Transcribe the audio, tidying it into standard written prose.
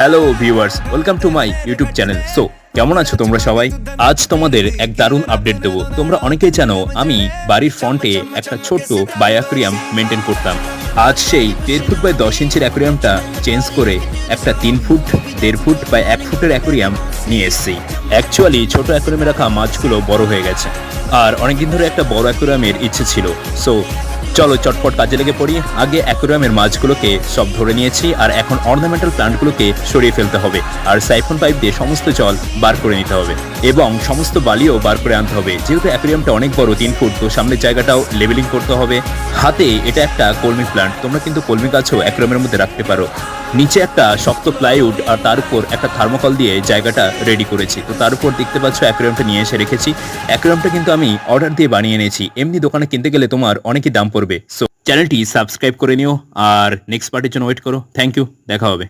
Hello viewers, welcome to my YouTube channel. So কেমন আছো তোমরা সবাই? আজ তোমাদের এক দারুণ আপডেট দেবো। তোমরা অনেকেই জানো আমি বাড়ির ফ্রন্টে একটা ছোট্ট বায়োঅ্যাকুয়ারিয়াম মেনটেন করতাম। আজ সেই 1.5 ফুট বাই 10 ইঞ্চির অ্যাকুয়ারিয়ামটা চেঞ্জ করে একটা 3 ফুট, 1.5 ফুট বাই 1 ফুটের অ্যাকুয়ারিয়াম নিয়ে এসেছি। অ্যাকচুয়ালি ছোট অ্যাকুয়ারিয়ামে রাখা মাছগুলো বড় হয়ে গেছে, আর অনেকদিন ধরে একটা বড় অ্যাকুয়ারিয়ামের ইচ্ছে ছিল। সো চলো চটপট কাজে লেগে পড়ি। আগে অ্যাকুয়ারিয়ামের মাছগুলোকে সব ধরে নিয়েছি, আর এখন অর্নামেন্টাল প্লান্টগুলোকে সরিয়ে ফেলতে হবে, আর সাইফন পাইপ দিয়ে সমস্ত জল বার করে নিতে হবে এবং সমস্ত বালিও বার করে আনতে হবে। যেহেতু অ্যাকুয়ারিয়ামটা অনেক বড়, 3 ফুট, তো সামনের জায়গাটাও লেভেলিং করতে হবে। হাতে এটা একটা কলমি প্লান্ট, তোমরা কিন্তু কলমি গাছও অ্যাকুয়ারিয়ামের মধ্যে রাখতে পারো। নিচে একটা শক্ত প্লাইউড আর তার উপর একটা থার্মোকল দিয়ে জায়গাটা রেডি করেছি। তো তার উপর দেখতে পাচ্ছ অ্যাকুয়ারিয়ামটা নিয়ে এসে রেখেছি। অ্যাকুয়ারিয়ামটা কিন্তু আমি অর্ডার দিয়ে বানিয়ে এনেছি, এমনি দোকানে কিনতে গেলে তোমার অনেকই দাম পড়বে। সো চ্যানেলটি সাবস্ক্রাইব করে নিও আর নেক্সট পার্টের জন্য ওয়েট করো। থ্যাংক ইউ, দেখা হবে।